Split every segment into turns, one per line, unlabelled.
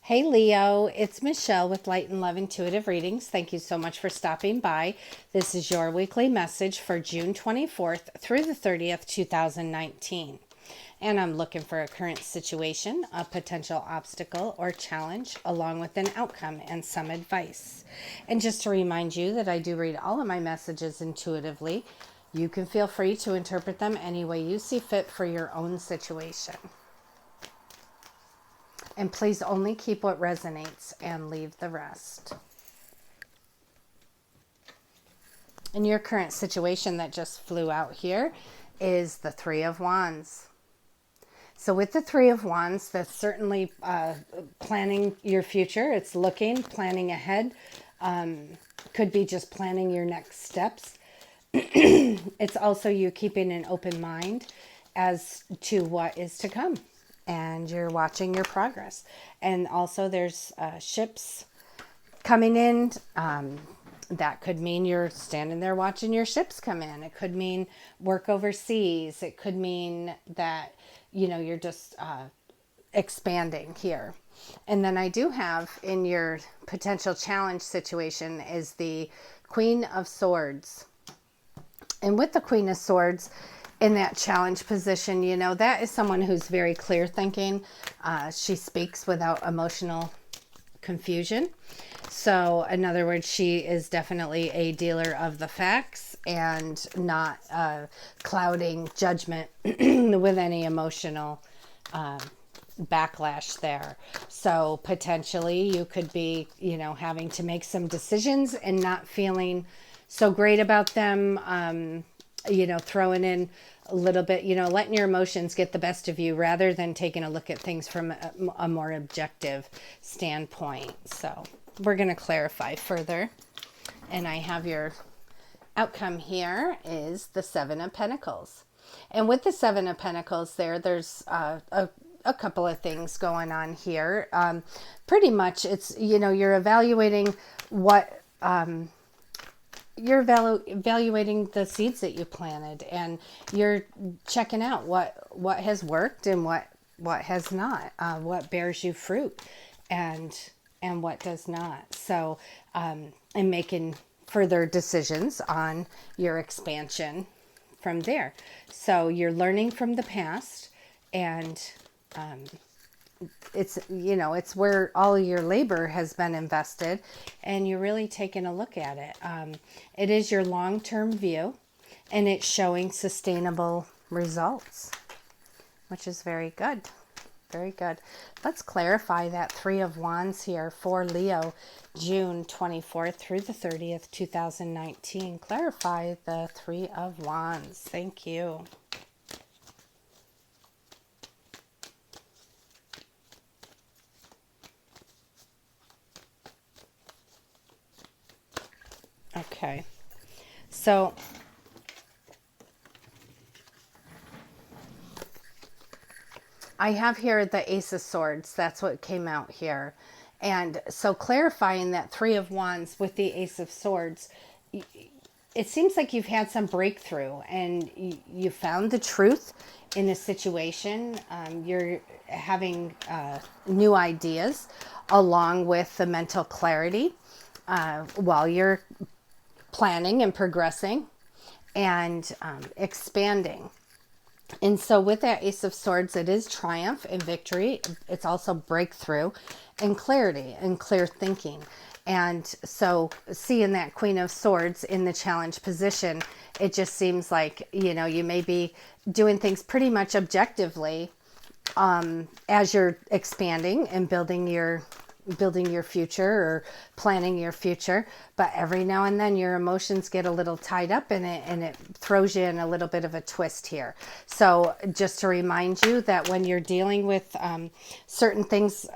Hey Leo, it's Michelle with Light and Love Intuitive Readings. Thank you so much for stopping by. This is your weekly message for June 24th through the 30th, 2019. And I'm looking for a current situation, a potential obstacle or challenge, along with an outcome and some advice. And just to remind you that I do read all of my messages intuitively. You can feel free to interpret them any way you see fit for your own situation. And please only keep what resonates and leave the rest. And your current situation that just flew out here is the Three of Wands. So with the Three of Wands, that's certainly planning your future. It's planning ahead. Could be just planning your next steps. It's also you keeping an open mind as to what is to come. And you're watching your progress. And also there's ships coming in. That could mean you're standing there watching your ships come in. It could mean work overseas. It could mean that, you're just expanding here. And then I do have in your potential challenge situation is the Queen of Swords. And with the Queen of Swords, in that challenge position, that is someone who's very clear thinking. She speaks without emotional confusion. So in other words, she is definitely a dealer of the facts and not clouding judgment with any emotional backlash there. So potentially you could be, having to make some decisions and not feeling so great about them. Throwing in a little bit, letting your emotions get the best of you rather than taking a look at things from a more objective standpoint. So we're going to clarify further. And I have your outcome here is the Seven of Pentacles. And with the Seven of Pentacles there's a couple of things going on here. Pretty much it's, you're evaluating what... you're evaluating the seeds that you planted, and you're checking out what has worked and what has not, what bears you fruit and what does not. So, and making further decisions on your expansion from there. So you're learning from the past, and it's where all your labor has been invested, and you're really taking a look at it. It is your long-term view, and it's showing sustainable results, which is very good. Very good. Let's clarify that Three of Wands here for Leo, June 24th through the 30th, 2019. Clarify the Three of Wands. Thank you. Okay, so I have here the Ace of Swords. That's what came out here. And so clarifying that Three of Wands with the Ace of Swords, it seems like you've had some breakthrough and you found the truth in a situation. You're having new ideas along with the mental clarity while you're planning and progressing and expanding. And so with that Ace of Swords, it is triumph and victory. It's also breakthrough and clarity and clear thinking. And so seeing that Queen of Swords in the challenge position, it just seems like, you may be doing things pretty much objectively as you're expanding and building your future or planning your future, but every now and then your emotions get a little tied up in it, and it throws you in a little bit of a twist here. So just to remind you that when you're dealing with certain things,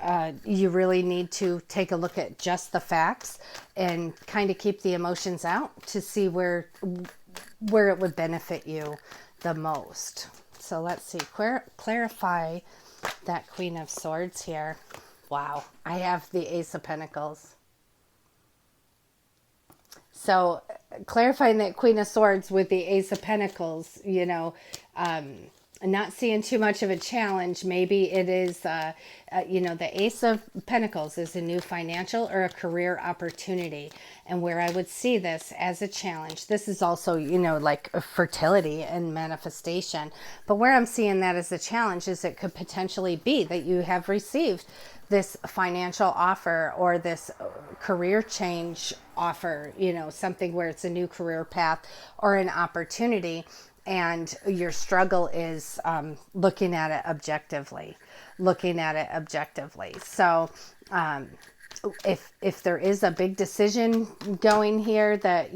you really need to take a look at just the facts and kind of keep the emotions out to see where it would benefit you the most. So let's see, clarify that Queen of Swords here. Wow, I have the Ace of Pentacles. So clarifying that Queen of Swords with the Ace of Pentacles, not seeing too much of a challenge. Maybe it is, the Ace of Pentacles is a new financial or a career opportunity. And where I would see this as a challenge, this is also, like fertility and manifestation. But where I'm seeing that as a challenge is it could potentially be that you have received this financial offer or this career change offer, something where it's a new career path or an opportunity. And your struggle is looking at it objectively. So if there is a big decision going here that,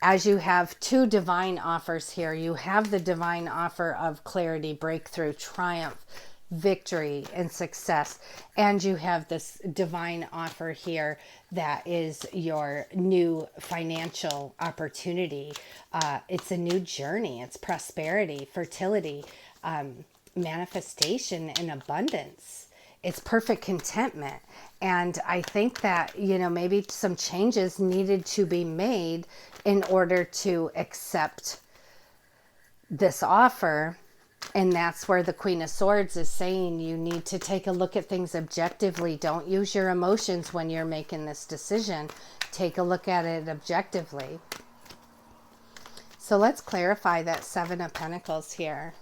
as you have two divine offers here, you have the divine offer of clarity, breakthrough, triumph, victory, and success. And you have this divine offer here that is your new financial opportunity. It's a new journey. It's prosperity, fertility, manifestation, and abundance. It's perfect contentment. And I think that, maybe some changes needed to be made in order to accept this offer. And that's where the Queen of Swords is saying you need to take a look at things objectively. Don't use your emotions when you're making this decision. Take a look at it objectively. So let's clarify that Seven of Pentacles here.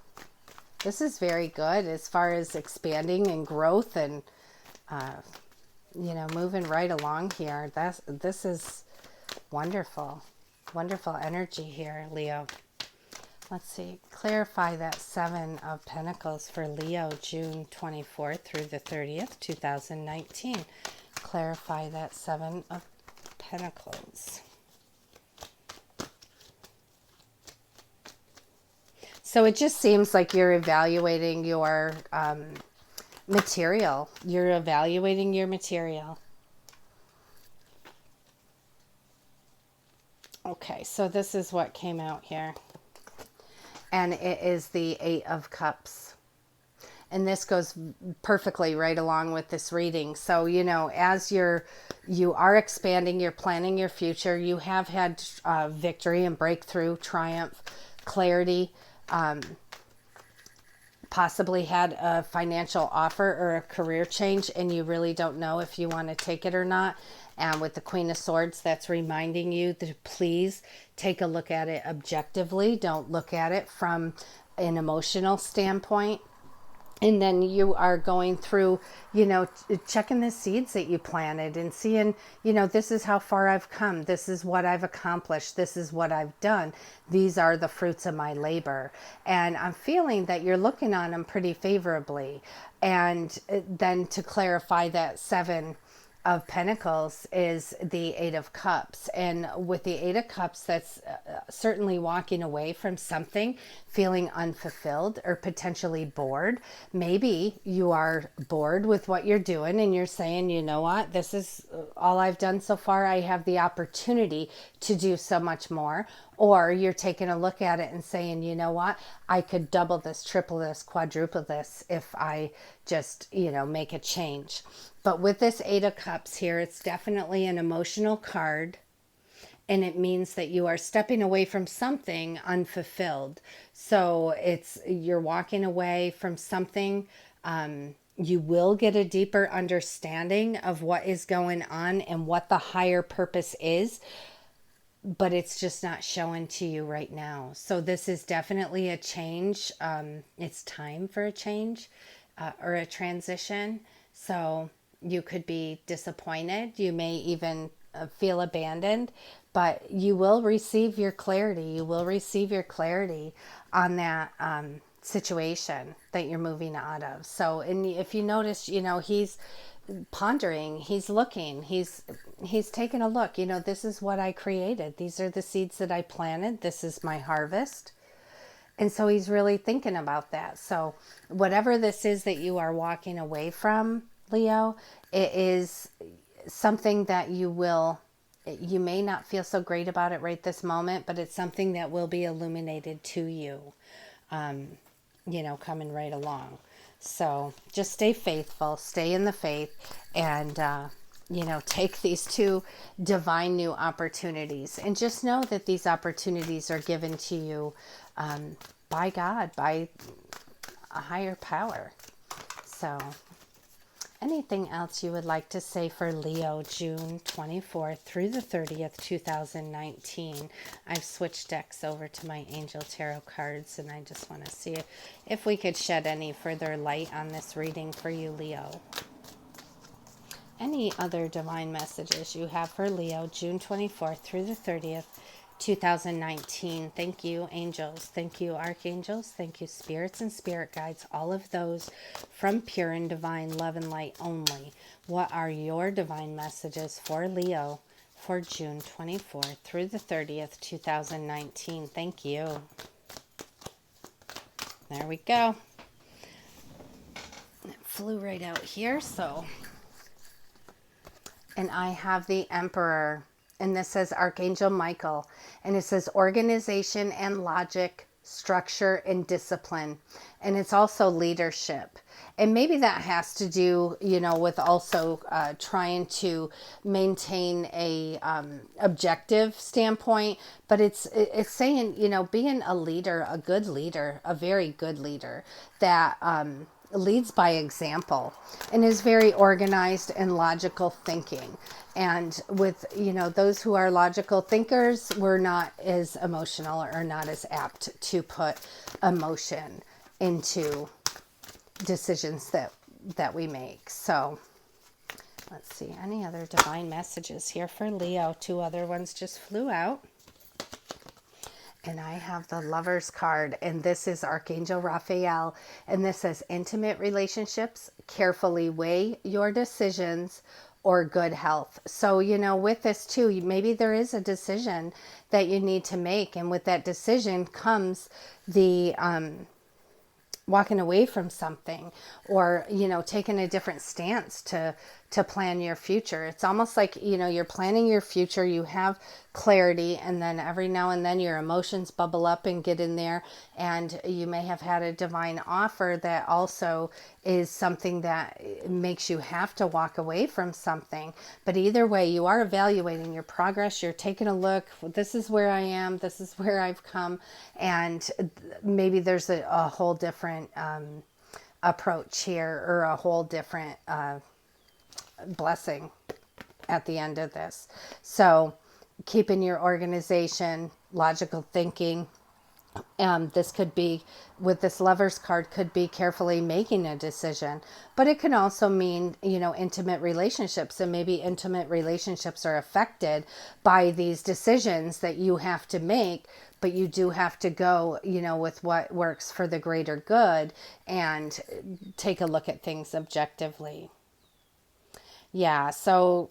This is very good as far as expanding and growth and, moving right along here. This is wonderful. Wonderful energy here, Leo. Let's see, clarify that Seven of Pentacles for Leo, June 24th through the 30th, 2019. Clarify that Seven of Pentacles. So it just seems like you're evaluating your material. You're evaluating your material. Okay, so this is what came out here. And it is the Eight of Cups. And this goes perfectly right along with this reading. So, as you are expanding, you're planning your future, you have had victory and breakthrough, triumph, clarity, possibly had a financial offer or a career change, and you really don't know if you want to take it or not. And with the Queen of Swords, that's reminding you to please take a look at it objectively. Don't look at it from an emotional standpoint. And then you are going through, checking the seeds that you planted and seeing, this is how far I've come. This is what I've accomplished. This is what I've done. These are the fruits of my labor. And I'm feeling that you're looking on them pretty favorably. And then to clarify that Seven of Pentacles is the Eight of Cups. And with the Eight of Cups, that's certainly walking away from something, feeling unfulfilled or potentially bored. Maybe you are bored with what you're doing and you're saying, you know what, this is all I've done so far. I have the opportunity to do so much more. Or you're taking a look at it and saying, you know what, I could double this, triple this, quadruple this if I just, make a change. But with this Eight of Cups here, it's definitely an emotional card. And it means that you are stepping away from something unfulfilled. So you're walking away from something. You will get a deeper understanding of what is going on and what the higher purpose is. But it's just not showing to you right now. So this is definitely a change. It's time for a change or a transition. So you could be disappointed. You may even feel abandoned, but you will receive your clarity. You will receive your clarity on that situation that you're moving out of. So, and if you notice, he's pondering, he's looking, he's taking a look, this is what I created. These are the seeds that I planted. This is my harvest. And so he's really thinking about that. So whatever this is that you are walking away from, Leo, it is something that you may not feel so great about it right this moment, but it's something that will be illuminated to you, coming right along. So just stay faithful, stay in the faith, and, take these two divine new opportunities. And just know that these opportunities are given to you by God, by a higher power. So anything else you would like to say for Leo, June 24th through the 30th, 2019? I've switched decks over to my Angel Tarot cards, and I just want to see if we could shed any further light on this reading for you, Leo. Any other divine messages you have for Leo, June 24th through the 30th, 2019. Thank you, angels. Thank you, archangels. Thank you, spirits and spirit guides. All of those from pure and divine love and light only. What are your divine messages for Leo for June 24th through the 30th, 2019? Thank you. There we go. It flew right out here, so. And I have the Emperor. And this says Archangel Michael, and it says organization and logic, structure and discipline. And it's also leadership. And maybe that has to do, with also trying to maintain a objective standpoint. But it's saying, being a leader, a good leader, a very good leader that leads by example and is very organized and logical thinking. And with, those who are logical thinkers, we're not as emotional or not as apt to put emotion into decisions that we make. So let's see, any other divine messages here for Leo? Two other ones just flew out. And I have the Lover's card, and this is Archangel Raphael, and this says intimate relationships, carefully weigh your decisions, or good health. So, with this too, maybe there is a decision that you need to make, and with that decision comes the walking away from something, or taking a different stance to plan your future. It's almost like you're planning your future, you have clarity, and then every now and then your emotions bubble up and get in there, and you may have had a divine offer that also is something that makes you have to walk away from something. But either way, you are evaluating your progress, you're taking a look, this is where I am, this is where I've come, and maybe there's a whole different approach here, or a whole different blessing at the end of this. So keeping your organization, logical thinking. This could be, with this Lover's card, could be carefully making a decision, but it can also mean, intimate relationships, and maybe intimate relationships are affected by these decisions that you have to make, but you do have to go, with what works for the greater good and take a look at things objectively. Yeah, so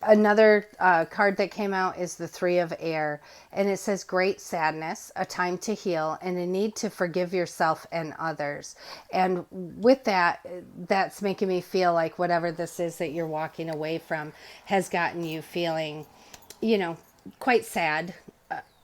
another card that came out is the Three of Air, and it says great sadness, a time to heal, and a need to forgive yourself and others. And with that, that's making me feel like whatever this is that you're walking away from has gotten you feeling, quite sad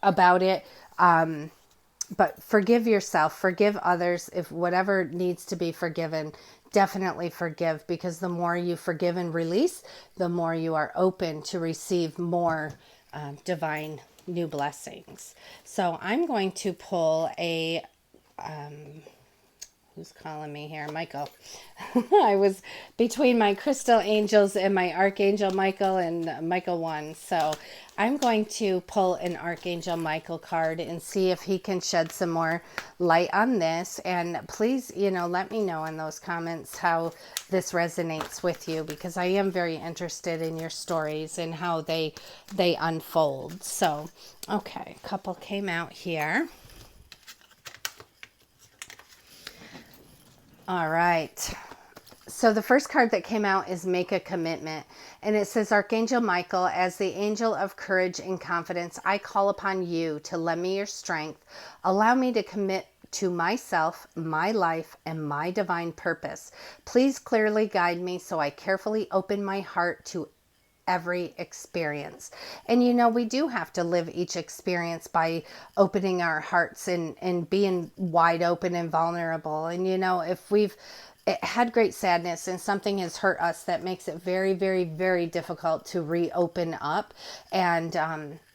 about it. But forgive yourself, forgive others. If whatever needs to be forgiven, definitely forgive, because the more you forgive and release, the more you are open to receive more divine new blessings. So I'm going to pull a, who's calling me here? Michael. I was between my crystal angels and my Archangel Michael and Michael 1. So I'm going to pull an Archangel Michael card and see if he can shed some more light on this. And please, let me know in those comments how this resonates with you, because I am very interested in your stories and how they unfold. So, okay, a couple came out here. All right. So the first card that came out is Make a Commitment. And it says, Archangel Michael, as the angel of courage and confidence, I call upon you to lend me your strength. Allow me to commit to myself, my life, and my divine purpose. Please clearly guide me so I carefully open my heart to every experience. And we do have to live each experience by opening our hearts and being wide open and vulnerable. And if we've had great sadness and something has hurt us, that makes it very, very, very difficult to reopen up. And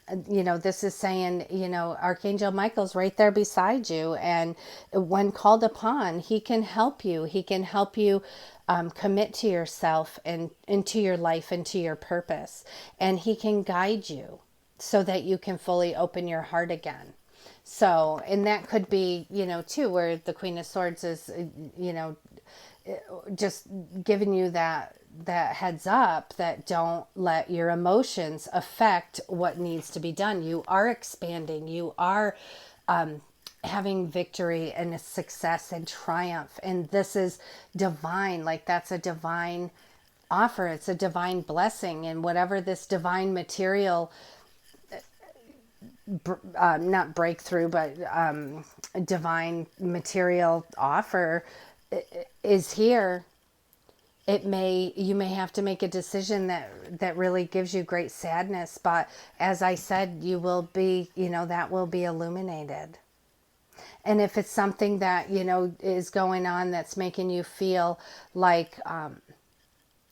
This is saying, Archangel Michael's right there beside you. And when called upon, he can help you. He can help you commit to yourself and into your life and to your purpose. And he can guide you so that you can fully open your heart again. So, and that could be, too, where the Queen of Swords is, just giving you that heads up that don't let your emotions affect what needs to be done. You are expanding. You are having victory and success and triumph. And this is divine. Like, that's a divine offer. It's a divine blessing. And whatever this divine material, not breakthrough, but divine material offer is here. You may have to make a decision that really gives you great sadness, but as I said, you will be, that will be illuminated. And if it's something that, is going on that's making you feel like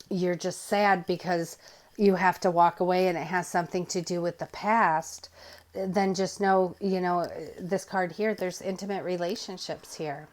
you're just sad because you have to walk away and it has something to do with the past, then just know, this card here, there's intimate relationships here.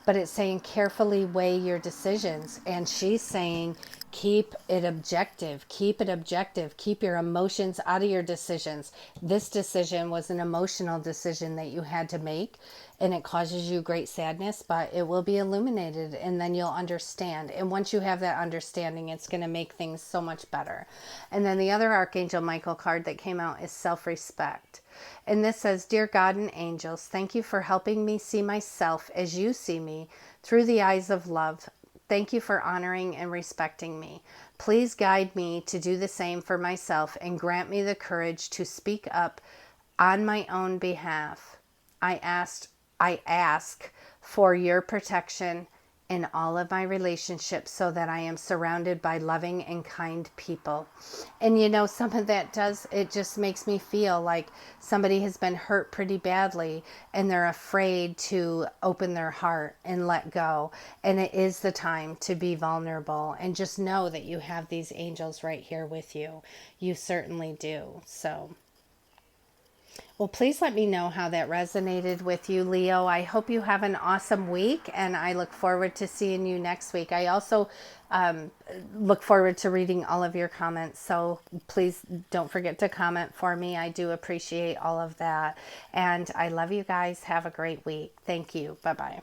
But it's saying carefully weigh your decisions. And she's saying keep it objective. Keep it objective. Keep your emotions out of your decisions. This decision was an emotional decision that you had to make, and it causes you great sadness, but it will be illuminated, and then you'll understand. And once you have that understanding, it's going to make things so much better. And then the other Archangel Michael card that came out is self-respect. And this says, Dear God and angels, thank you for helping me see myself as you see me through the eyes of love. Thank you for honoring and respecting me. Please guide me to do the same for myself and grant me the courage to speak up on my own behalf. I ask for your protection in all of my relationships so that I am surrounded by loving and kind people. And some of that it just makes me feel like somebody has been hurt pretty badly and they're afraid to open their heart and let go. And it is the time to be vulnerable, and just know that you have these angels right here with you. You certainly do. So, well, please let me know how that resonated with you, Leo. I hope you have an awesome week, and I look forward to seeing you next week. I also look forward to reading all of your comments, so please don't forget to comment for me. I do appreciate all of that, and I love you guys. Have a great week. Thank you. Bye-bye.